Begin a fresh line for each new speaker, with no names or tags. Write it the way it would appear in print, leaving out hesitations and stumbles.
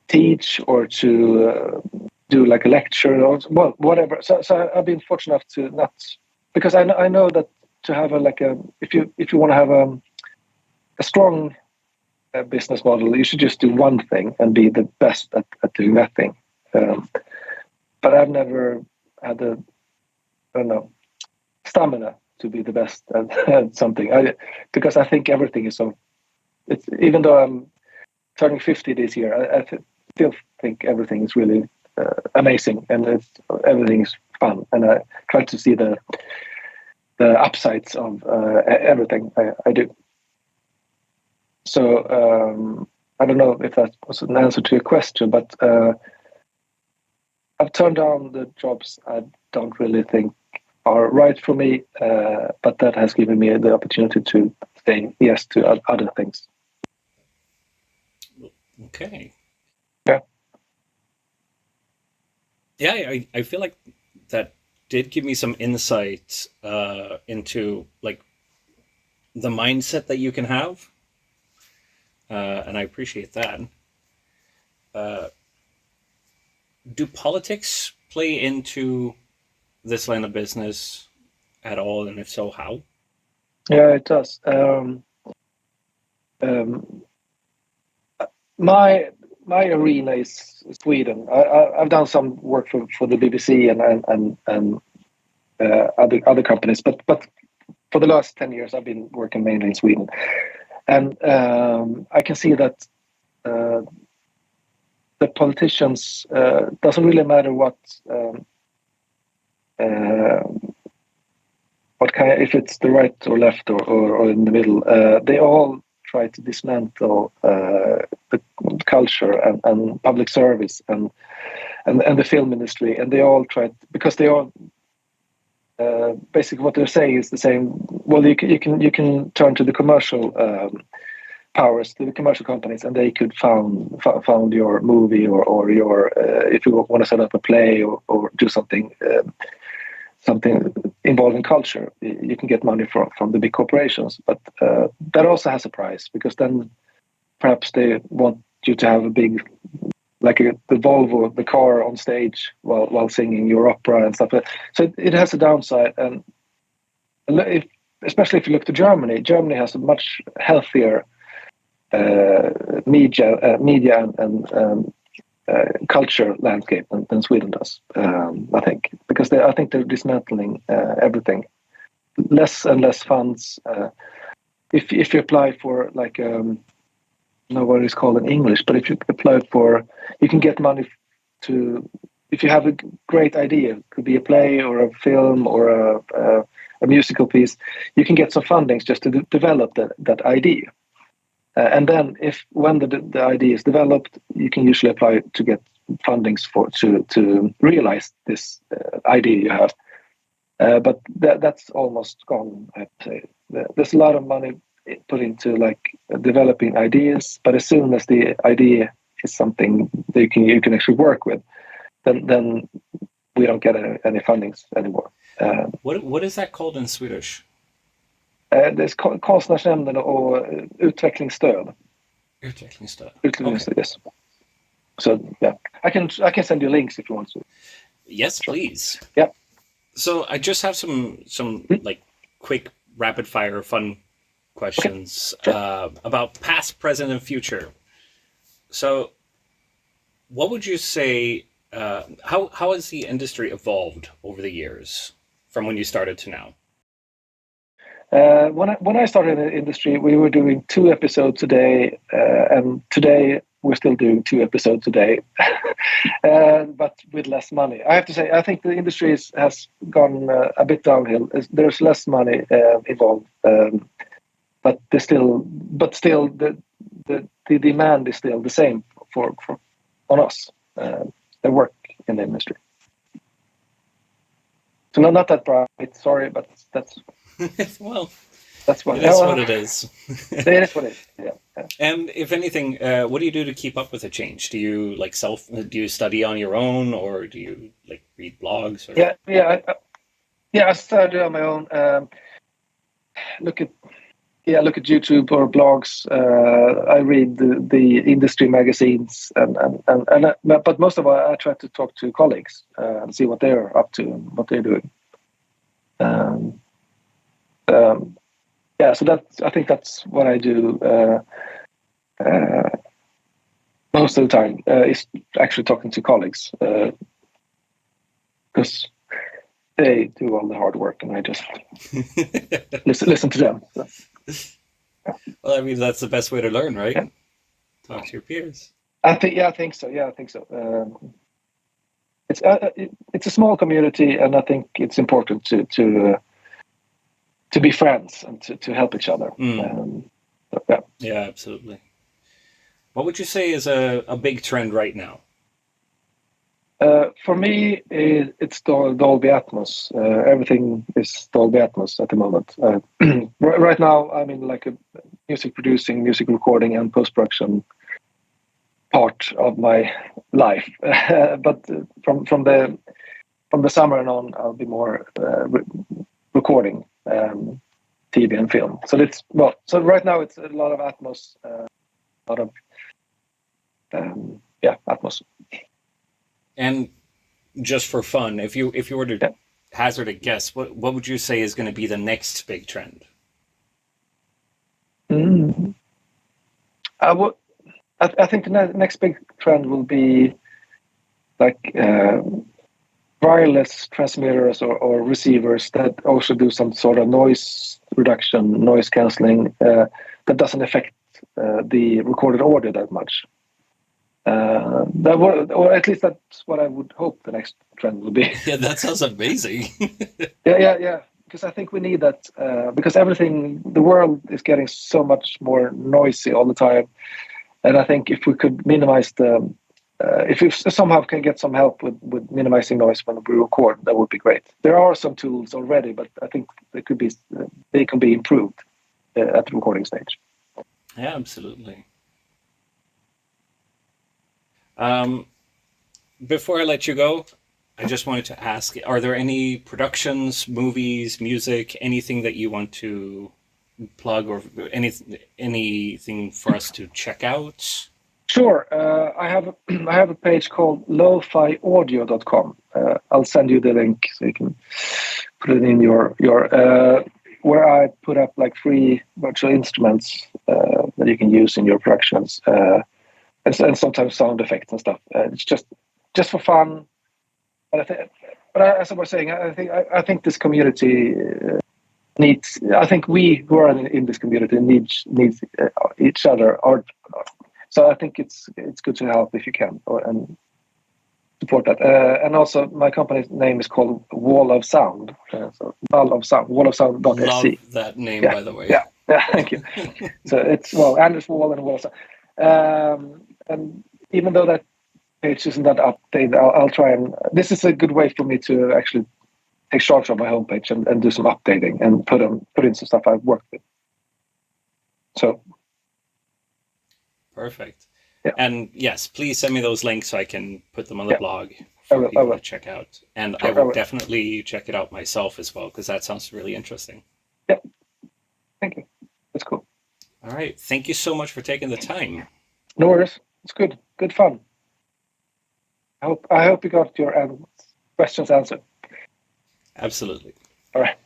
teach or to do like a lecture or well, whatever. So I've been fortunate enough to not, because I know that to have if you want to have a strong business model, you should just do one thing and be the best at doing that thing. But I've never had the, I don't know, stamina to be the best at something. Because I think everything is so. It's, even though I'm turning 50 this year, I still think everything is really amazing, and everything is fun, and I try to see the upsides of everything I do. So I don't know if that was an answer to your question, but I've turned down the jobs I don't really think are right for me, but that has given me the opportunity to say yes to other things.
Okay.
Yeah.
Yeah, I feel like that did give me some insight into like the mindset that you can have, and I appreciate that. Do politics play into this line of business at all, and if so, how?
Yeah, it does. Um, my arena is Sweden. I've done some work for the BBC and other companies, but for the last 10 years I've been working mainly in Sweden, and I can see that the politicians, doesn't really matter what kind, if it's the right or left or in the middle, they all try to dismantle the culture and public service and the film industry, and they all try because they all basically what they're saying is the same. Well, you can turn to the commercial powers, to the commercial companies, and they could found your movie or your if you want to set up a play or do something involving culture, you can get money from the big corporations. But that also has a price, because then perhaps they want you to have a big, like the Volvo, the car on stage while singing your opera and stuff. So it has a downside, and especially if you look to Germany, Germany has a much healthier media and culture landscape than Sweden does. I think because I think they're dismantling everything. Less and less funds. If you apply for like I don't know what it's called in English, but if you apply for, you can get money to. If you have a great idea, it could be a play or a film or a musical piece, you can get some fundings just to develop that idea. And then, when the idea is developed, you can usually apply to get fundings to realize this idea you have. But that's almost gone, I'd say. There's a lot of money put into like developing ideas, but as soon as the idea is something that you can actually work with, then we don't get any fundings anymore.
What is that called in Swedish?
Det är Konstnärsnämnden och utvecklingsstöd.
Utvecklingsstöd.
Utvecklingsstöd, yes. So yeah, I can send you links if you want to.
Yes, please.
Yeah.
So I just have some like quick rapid fire fun questions about past, present, and future. So, what would you say? How has the industry evolved over the years from when you started to now?
When I started in the industry, we were doing 2 episodes a day, and today we're still doing 2 episodes a day, but with less money. I have to say, I think the industry has gone a bit downhill. There's less money involved, but still the demand is still the same on us that work in the industry. So not that bright, sorry, but that's.
Well,
that's what
it is. What it is.
It is what it is. Yeah.
And if anything, what do you do to keep up with the change? Do you do you study on your own, or do you like read blogs? Or?
I study on my own. yeah, look at YouTube or blogs. I read the industry magazines, but most of all, I try to talk to colleagues and see what they're up to and what they're doing. Um, yeah, so I think that's what I do most of the time is actually talking to colleagues because they do all the hard work and I just listen to them. So.
Well, I mean, that's the best way to learn, right?
Yeah.
Talk to your peers.
I think so. Yeah, I think so. It's a small community, and I think it's important to be friends and to help each other. So, yeah.
Yeah, absolutely. What would you say is a big trend right now?
For me, it's Dolby Atmos. Everything is Dolby Atmos at the moment. Right now, I'm in like a music producing, music recording, and post production part of my life. But from the summer and on, I'll be more recording TV and film. So so right now it's a lot of Atmos, a lot of Atmos.
And just for fun, if you were to hazard a guess, what would you say is going to be the next big trend?
I think the next big trend will be like wireless transmitters or receivers that also do some sort of noise reduction, noise cancelling that doesn't affect the recorded audio that much. Or at least that's what I would hope the next trend will be.
Yeah, that sounds amazing.
Yeah. Because I think we need that because the world is getting so much more noisy all the time. And I think if we could minimize if we somehow can get some help with minimizing noise when we record, that would be great. There are some tools already, but I think they can be improved at the recording stage.
Yeah, absolutely. Before I let you go, I just wanted to ask, are there any productions, movies, music, anything that you want to plug or anything for us to check out?
Sure. I have a page called lofiaudio.com. I'll send you the link so you can put it in your where I put up like free virtual instruments that you can use in your productions. And sometimes sound effects and stuff. It's just for fun. But as I was saying, I think this community needs. I think we who are in this community needs each other. So I think it's good to help if you can and support that. And also, my company's name is called Wall of Sound. So Wall of Sound, wallofsound.se.
Love that name, by the way.
Yeah, thank you. So it's Anders Wall and Wall of Sound. And even though that page isn't that updated, I'll try and. This is a good way for me to actually take charge of my homepage and do some updating and put in some stuff I've worked with. So.
Perfect.
Yeah.
And yes, please send me those links so I can put them on the blog for people to check out. And I will definitely check it out myself as well, because that sounds really interesting.
Yeah. Thank you. That's cool.
All right. Thank you so much for taking the time.
No worries. It's good. Good fun. I hope you got your questions answered.
Absolutely.
All right.